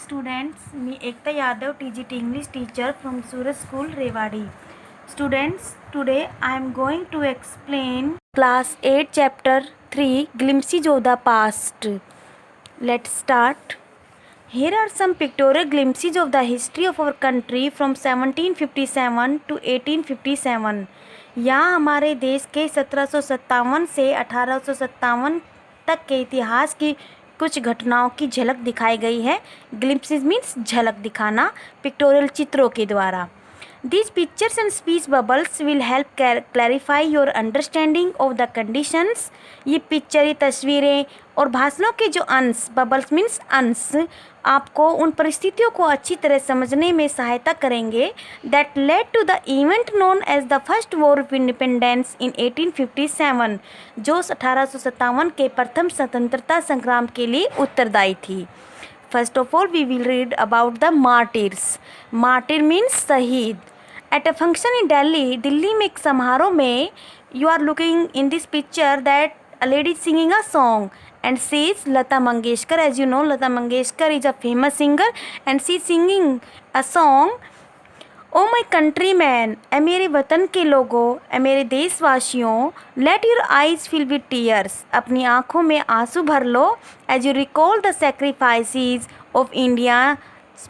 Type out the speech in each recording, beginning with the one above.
Students, me Ekta Yadav, TGT English teacher from Suraj School, Rewadi. Students, today I am going to explain Class 8 Chapter 3 Glimpses of the Past. Let's start. Here are some pictorial glimpses of the history of our country from 1757 to 1857. यहाँ हमारे देश के 1757 से 1857 तक के इतिहास की कुछ घटनाओं की झलक दिखाई गई है. ग्लिम्पसेस मीन्स झलक दिखाना, पिक्टोरियल चित्रों के द्वारा. These pictures and speech bubbles will help clarify your understanding of the conditions. ये पिक्चर, ये तस्वीरें और भाषणों के जो अंश, बबल्स मीन्स अंश, आपको उन परिस्थितियों को अच्छी तरह समझने में सहायता करेंगे. That led to the event known as the First War of Independence in 1857, जो 1857 के प्रथम स्वतंत्रता संग्राम के लिए उत्तरदायी थी. First of all, we will read about the martyrs. Martyr means शहीद. At a function in Delhi, Delhi में एक समारोह में, you are looking in this picture that a lady is singing a song and she is Lata Mangeshkar. As you know, Lata Mangeshkar is a famous singer and she is singing a song. O my country man, ए मेरे वतन के लोगों, ए मेरे देशवासियों, let your eyes fill with tears, अपनी आँखों में आंसू भर लो. As you recall the sacrifices of India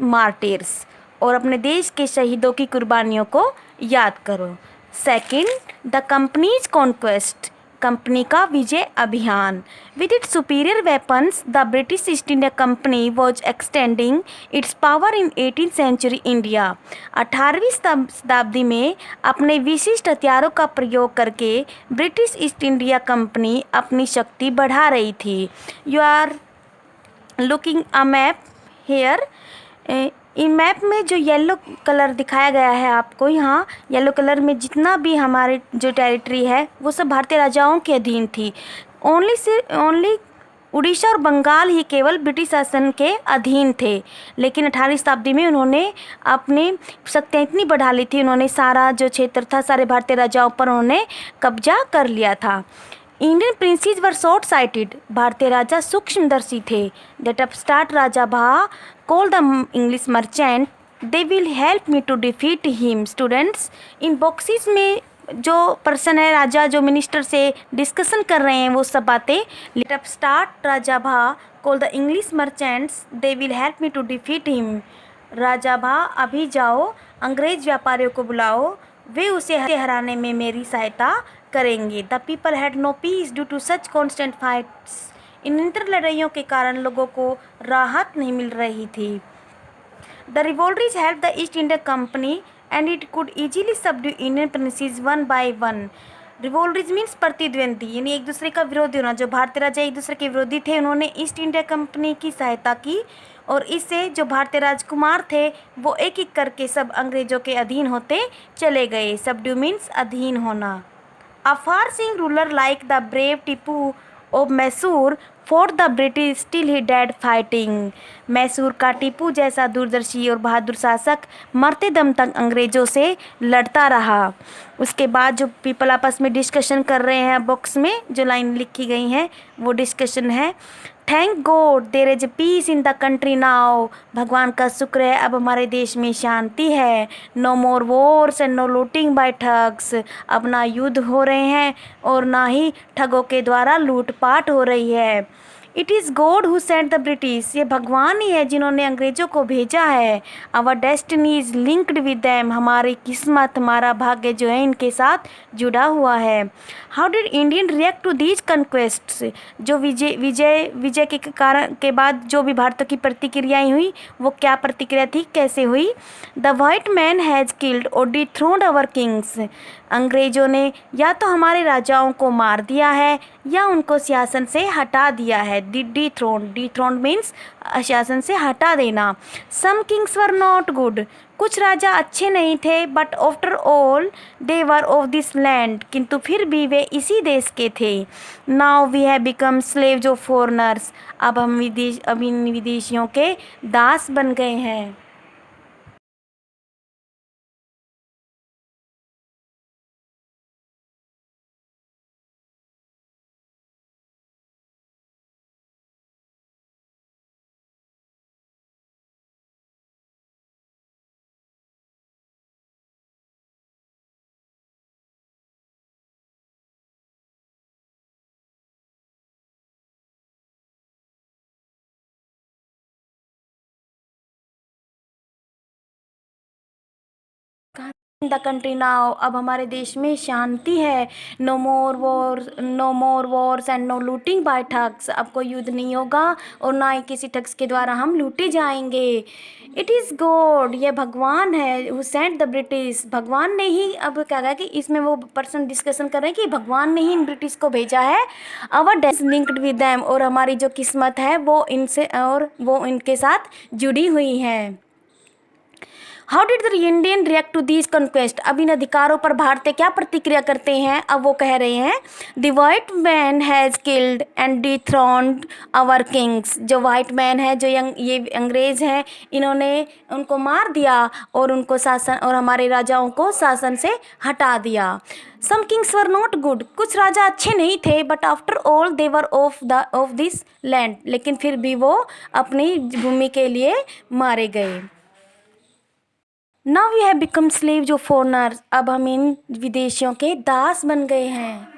martyrs, और अपने देश के शहीदों की कुर्बानियों को याद करो. Second, the company's conquest, company का विजय अभियान. With its superior weapons, the British East India Company was extending its power in 18th century India. 18वीं शताब्दी में अपने विशिष्ट हथियारों का प्रयोग करके ब्रिटिश ईस्ट इंडिया कंपनी अपनी शक्ति बढ़ा रही थी. You are looking a map here. इन मैप में जो येलो कलर दिखाया गया है आपको, यहाँ येलो कलर में जितना भी हमारे जो टेरिटरी है वो सब भारतीय राजाओं के अधीन थी. ओनली उड़ीसा और बंगाल ही केवल ब्रिटिश शासन के अधीन थे. लेकिन 18वीं शताब्दी में उन्होंने अपनी शक्तियाँ इतनी बढ़ा ली थी, उन्होंने सारा जो क्षेत्र था सारे भारतीय राजाओं पर उन्होंने कब्जा कर लिया था. Indian princes were short sighted, भारतीय राजा सूक्ष्मदर्शी थे. दैट अपस्टार्ट राजा भा call the English merchant, they will help me to defeat him. Students, इन बॉक्सेस में जो पर्सन है, राजा जो मिनिस्टर से डिस्कशन कर रहे हैं वो सब बातें. लेट अपस्टार्ट राजा भा call the English merchants, they will help me to defeat him. Raja Bha, अभी जाओ अंग्रेज व्यापारियों को बुलाओ, वे उसे हराने में मेरी सहायता करेंगे. The people had no peace due to such constant fights, इन निरंतर लड़ाइयों के कारण लोगों को राहत नहीं मिल रही थी. The rivalries help the East India Company and it could easily subdue Indian princes one by one. Rivalries means प्रतिद्वंदी, यानी एक दूसरे का विरोधी होना. जो भारतीय राजा एक दूसरे के विरोधी थे, उन्होंने ईस्ट इंडिया कंपनी की सहायता की और इससे जो भारतीय राजकुमार थे वो एक एक करके सब अंग्रेजों के अधीन होते चले गए. सबड्यू मीन्स अधीन होना. A far-seeing ruler like the brave Tipu of Mysore fought the British till he died fighting. Mysore का टीपू जैसा दूरदर्शी और बहादुर शासक मरते दम तक अंग्रेजों से लड़ता रहा. उसके बाद जो पीपल आपस में डिस्कशन कर रहे हैं, बॉक्स में जो लाइन लिखी गई हैं वो डिस्कशन है. Thank God there is peace in the country now, भगवान का शुक्र है अब हमारे देश में शांति है. No more wars and no looting by thugs, अब ना युद्ध हो रहे हैं और ना ही ठगों के द्वारा लूटपाट हो रही है. It is God who sent the British, ये भगवान ही है जिन्होंने अंग्रेजों को भेजा है. Our destiny is linked with them, हमारी किस्मत, हमारा भाग्य जो है इनके साथ जुड़ा हुआ है. How did Indian react to these conquests, जो विजय के कारण के बाद जो भी भारत की प्रतिक्रियाएं हुई वो क्या प्रतिक्रिया थी, कैसे हुई. The white man has killed और डिथ्रोन्ड आवर किंग्स, अंग्रेजों ने या तो हमारे राजाओं को मार दिया है या उनको सिंहासन से हटा दिया है. डिथ्रोन्ड मीन्स शासन से हटा देना. Some kings were not good, कुछ राजा अच्छे नहीं थे. But after all they were of this land, किंतु फिर भी वे इसी देश के थे. Now we have become slaves of foreigners, अब हम इन विदेशियों के दास बन गए हैं. द कंट्री नाउ, अब हमारे देश में शांति है। No more wars and no looting by thugs, अब कोई युद्ध नहीं होगा और ना ही किसी ठग्स के द्वारा हम लूटे जाएंगे। इट इज़ गॉड, ये भगवान है, हु सेंट द ब्रिटिश, भगवान ने ही, अब क्या कहा कि इसमें वो पर्सन डिस्कशन कर रहे हैं कि भगवान ने ही इन ब्रिटिश को भेजा है। Our destiny linked with them, और हमारी जो किस्मत है वो इनसे और वो इनके साथ जुड़ी हुई है। How did the Indian react to this conquest, अब इन अधिकारों पर भारतीय क्या प्रतिक्रिया करते हैं। अब वो कह रहे हैं the white man has killed and dethroned our kings, जो वाइट मैन है, जो ये अंग्रेज हैं, इन्होंने उनको मार दिया और उनको शासन और हमारे राजाओं को शासन से हटा दिया। सम किंग्स वर नॉट गुड, कुछ राजा अच्छे नहीं थे, but after all they were of this land, लेकिन फिर भी वो अपनी भूमि के लिए मारे गए। Now we have become slaves of foreigners, अब हम इन विदेशियों के दास बन गए हैं।